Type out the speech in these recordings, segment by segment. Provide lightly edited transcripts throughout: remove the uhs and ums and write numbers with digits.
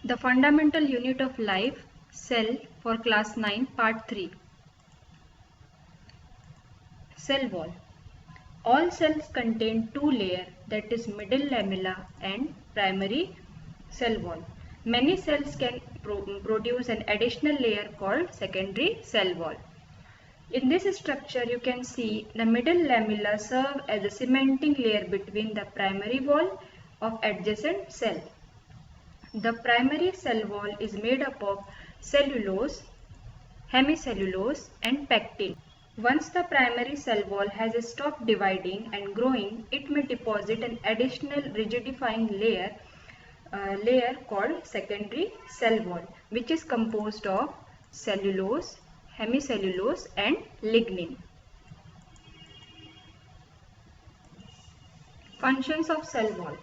The fundamental unit of life, cell, for class 9, part 3. Cell wall. All cells contain two layers, that is middle lamella and primary cell wall. Many cells can produce an additional layer called secondary cell wall. In this structure you can see the middle lamella serve as a cementing layer between the primary wall of adjacent cell. The primary cell wall is made up of cellulose, hemicellulose and pectin. Once the primary cell wall has stopped dividing and growing, it may deposit an additional rigidifying layer called secondary cell wall, which is composed of cellulose, hemicellulose and lignin. Functions of cell wall.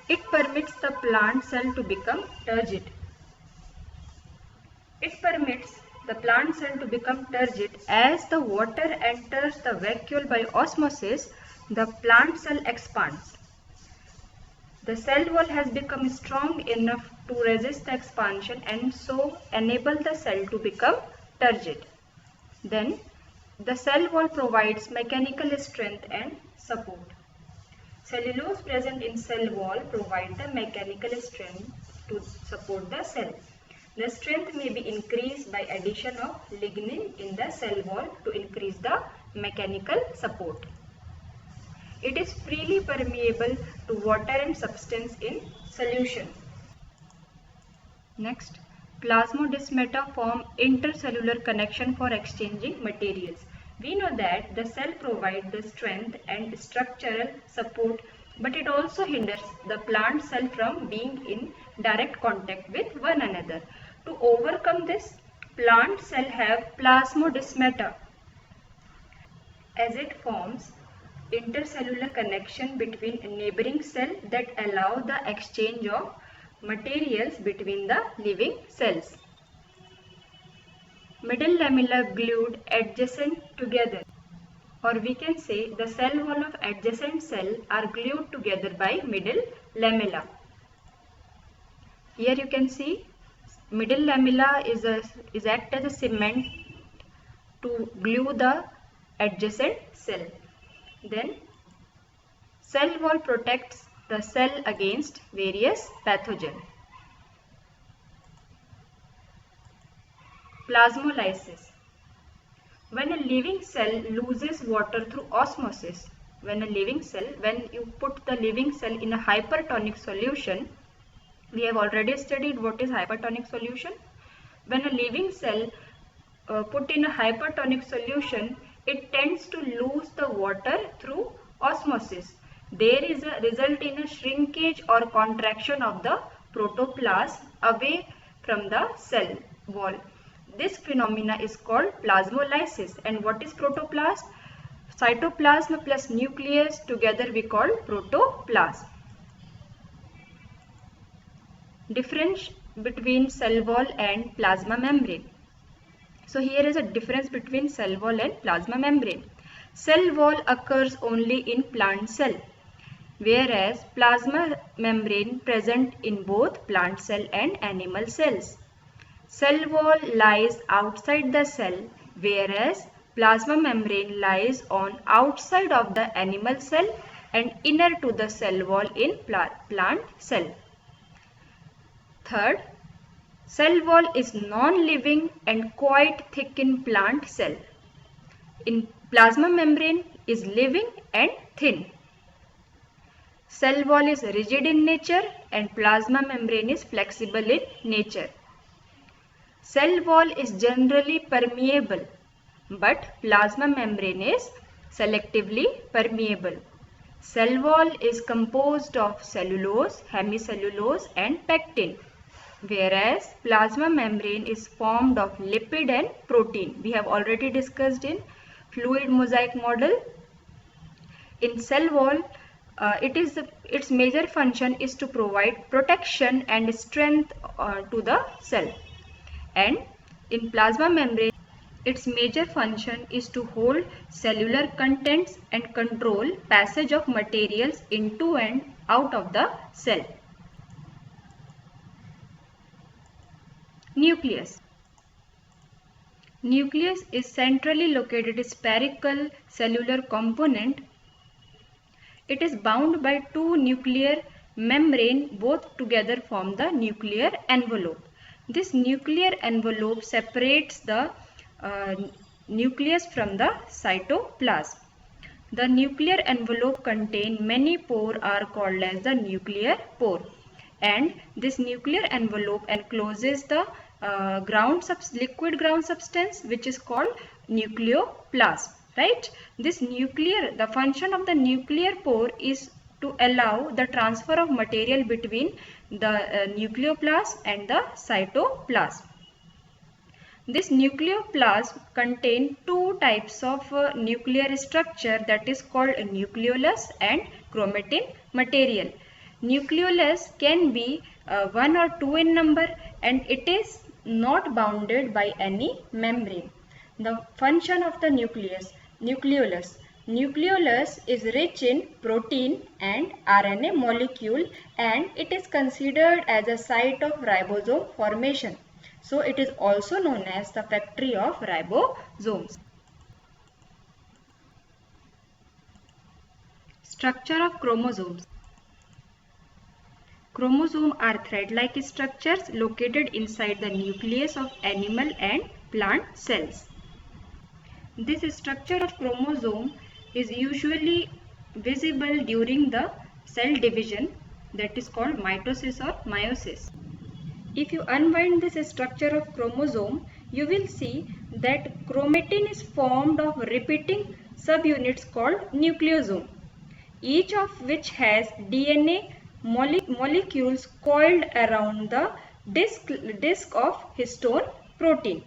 It permits the plant cell to become turgid. It permits the plant cell to become turgid as the water enters the vacuole by osmosis, the plant cell expands. The cell wall has become strong enough to resist the expansion and so enable the cell to become turgid. Then the cell wall provides mechanical strength and support. Cellulose present in cell wall provide the mechanical strength to support the cell. The strength may be increased by addition of lignin in the cell wall to increase the mechanical support. It is freely permeable to water and substance in solution. Next, plasmodesmata form intercellular connection for exchanging materials. We know that the cell provides the strength and structural support, but it also hinders the plant cell from being in direct contact with one another. To overcome this, plant cell have plasmodesmata as it forms intercellular connection between neighboring cells that allow the exchange of materials between the living cells. Middle lamella glued adjacent together, or we can say the cell wall of adjacent cell are glued together by middle lamella. Here you can see middle lamella is act as a cement to glue the adjacent cell. Then cell wall protects the cell against various pathogens. Plasmolysis. When a living cell loses water through osmosis, when you put the living cell in a hypertonic solution, we have already studied what is hypertonic solution. When a living cell put in a hypertonic solution, it tends to lose the water through osmosis. There is a result in a shrinkage or contraction of the protoplasm away from the cell wall. This phenomena is called plasmolysis. And what is protoplasm? Cytoplasm plus nucleus together we call protoplasm. Difference between cell wall and plasma membrane. So here is a difference between cell wall and plasma membrane. Cell wall occurs only in plant cell, whereas plasma membrane present in both plant cell and animal cells. Cell wall lies outside the cell, whereas plasma membrane lies on outside of the animal cell and inner to the cell wall in plant cell. Third, cell wall is non-living and quite thick in plant cell. In plasma membrane is living and thin. Cell wall is rigid in nature and plasma membrane is flexible in nature. Cell wall is generally permeable, but plasma membrane is selectively permeable. Cell wall is composed of cellulose, hemicellulose and pectin, whereas plasma membrane is formed of lipid and protein. We have already discussed in fluid mosaic model. In cell wall, its major function is to provide protection and strength to the cell. And in plasma membrane, its major function is to hold cellular contents and control passage of materials into and out of the cell. Nucleus. Nucleus is centrally located spherical cellular component. It is bound by two nuclear membrane, both together form the nuclear envelope. This nuclear envelope separates the nucleus from the cytoplasm. The nuclear envelope contains many pores are called as the nuclear pore, and this nuclear envelope encloses the liquid ground substance which is called nucleoplasm. Right? The function of the nuclear pore is to allow the transfer of material between the nucleoplasm and the cytoplasm. This nucleoplasm contains two types of nuclear structure, that is called nucleolus and chromatin material. Nucleolus can be 1 or 2 in number, and it is not bounded by any membrane. The function of the nucleolus. Nucleolus is rich in protein and RNA molecule, and it is considered as a site of ribosome formation. So it is also known as the factory of ribosomes. Structure of chromosomes. Chromosomes are thread-like structures located inside the nucleus of animal and plant cells. This structure of chromosome is usually visible during the cell division, that is called mitosis or meiosis. If you unwind this structure of chromosome, you will see that chromatin is formed of repeating subunits called nucleosome, each of which has DNA molecules coiled around the disc of histone protein.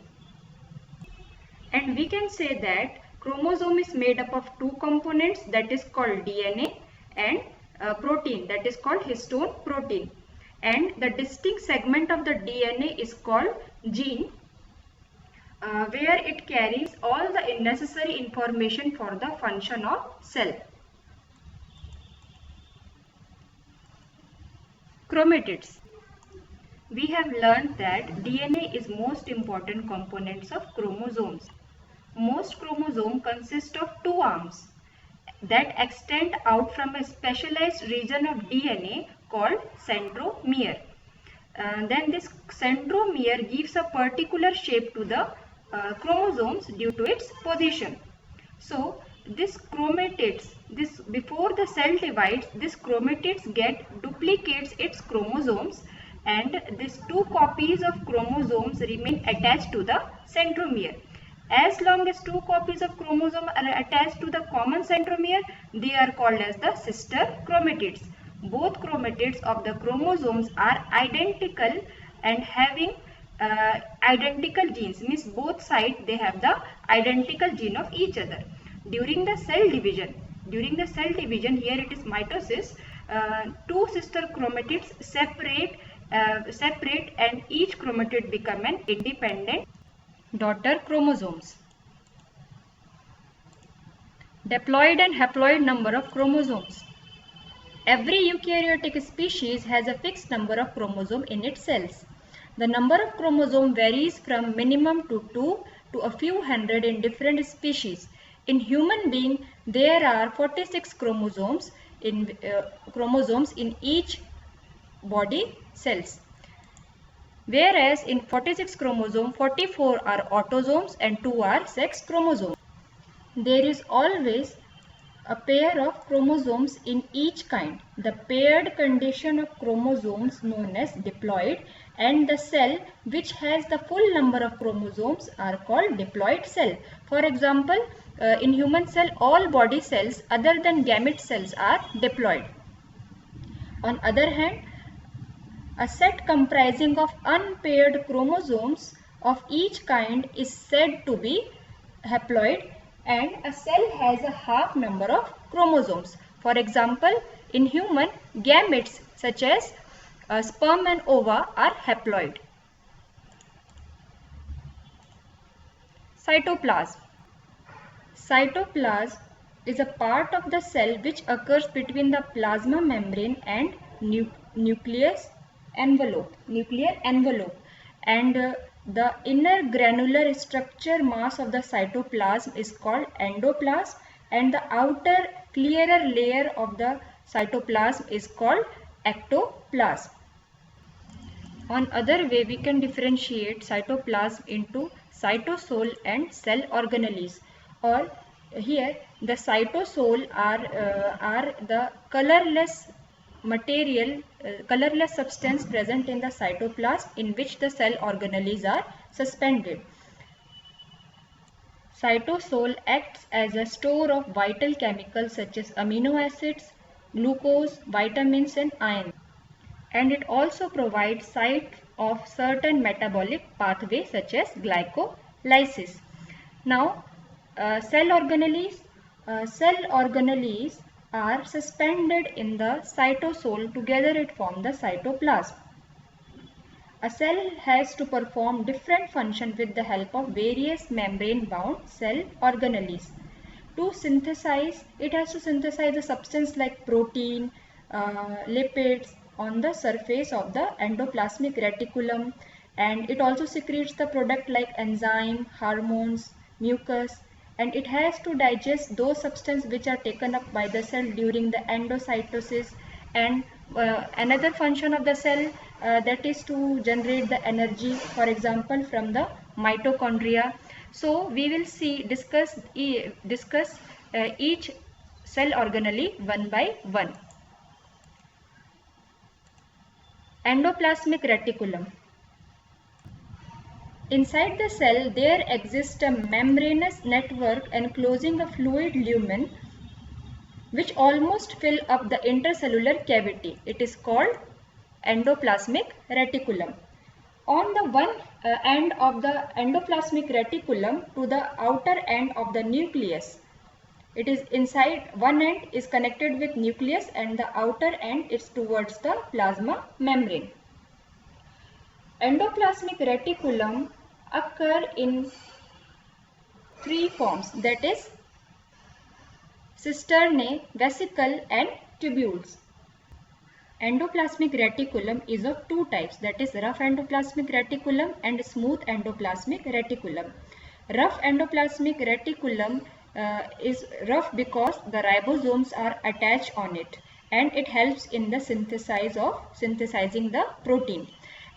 And we can say that chromosome is made up of two components, that is called DNA, and protein, that is called histone protein. And the distinct segment of the DNA is called gene, where it carries all the necessary information for the function of cell. Chromatids. We have learned that DNA is most important components of chromosomes. Most chromosomes consist of two arms that extend out from a specialized region of DNA called centromere. Then this centromere gives a particular shape to the chromosomes due to its position. So this chromatids, before the cell divides, this chromatids duplicates its chromosomes, and these two copies of chromosomes remain attached to the centromere. As long as two copies of chromosome are attached to the common centromere, they are called as the sister chromatids. Both chromatids of the chromosomes are identical and having identical genes, means both sides they have the identical gene of each other. During the cell division, here it is mitosis, two sister chromatids separate and each chromatid become an independent daughter chromosomes. Diploid and haploid number of chromosomes. Every eukaryotic species has a fixed number of chromosomes in its cells. The number of chromosomes varies from minimum to 2 to a few hundred in different species. In human being, there are 46 chromosomes in each body cells. Whereas in 46 chromosomes, 44 are autosomes and 2 are sex chromosomes. There is always a pair of chromosomes in each kind. The paired condition of chromosomes known as diploid, and the cell which has the full number of chromosomes are called diploid cell. For example, in human cell, all body cells other than gamete cells are diploid. On other hand, a set comprising of unpaired chromosomes of each kind is said to be haploid, and a cell has a half number of chromosomes. For example, in human, gametes such as sperm and ova are haploid. Cytoplasm. Cytoplasm is a part of the cell which occurs between the plasma membrane and nuclear envelope, and the inner granular structure mass of the cytoplasm is called endoplasm, and the outer clearer layer of the cytoplasm is called ectoplasm. On other way, we can differentiate cytoplasm into cytosol and cell organelles. Or here, the cytosol are the colorless material, colorless substance present in the cytoplasm in which the cell organelles are suspended. Cytosol acts as a store of vital chemicals such as amino acids, glucose, vitamins and iron. And it also provides site of certain metabolic pathways such as glycolysis. Now, cell organelles are suspended in the cytosol. Together it forms the cytoplasm. A cell has to perform different functions with the help of various membrane-bound cell organelles. To synthesize, it has to synthesize a substance like protein, lipids on the surface of the endoplasmic reticulum, and it also secretes the product like enzyme, hormones, mucus, and it has to digest those substances which are taken up by the cell during the endocytosis. And another function of the cell that is to generate the energy, for example from the mitochondria. So we will discuss each cell organelle one by one. Endoplasmic reticulum. Inside the cell there exists a membranous network enclosing a fluid lumen which almost fill up the intercellular cavity. It is called endoplasmic reticulum. On the one end of the endoplasmic reticulum to the outer end of the nucleus. It is inside, one end is connected with nucleus and the outer end is towards the plasma membrane. Endoplasmic reticulum occur in three forms, that is cisternae, vesicle and tubules. Endoplasmic reticulum is of two types, that is rough endoplasmic reticulum and smooth endoplasmic reticulum. Rough endoplasmic reticulum is rough because the ribosomes are attached on it and it helps in the synthesizing the protein.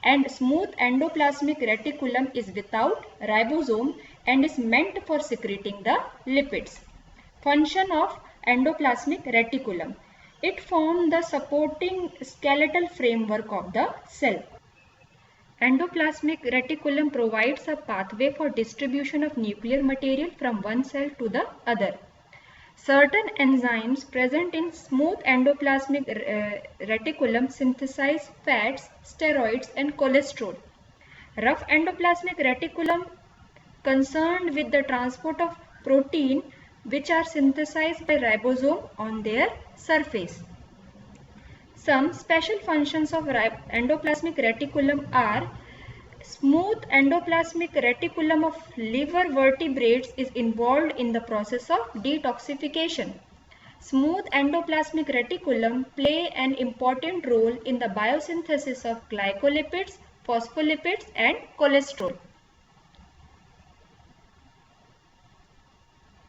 And smooth endoplasmic reticulum is without ribosome and is meant for secreting the lipids. Function of endoplasmic reticulum. It forms the supporting skeletal framework of the cell. Endoplasmic reticulum provides a pathway for distribution of nuclear material from one cell to the other. Certain enzymes present in smooth endoplasmic reticulum synthesize fats, steroids and cholesterol. Rough endoplasmic reticulum concerned with the transport of protein which are synthesized by ribosome on their surface. Some special functions of endoplasmic reticulum are: smooth endoplasmic reticulum of liver vertebrates is involved in the process of detoxification. Smooth endoplasmic reticulum play an important role in the biosynthesis of glycolipids, phospholipids and cholesterol.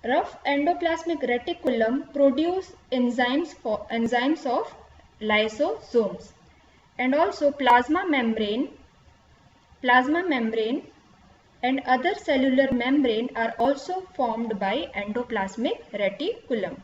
Rough endoplasmic reticulum produce enzymes of lysosomes, and also plasma membrane and other cellular membrane are also formed by endoplasmic reticulum.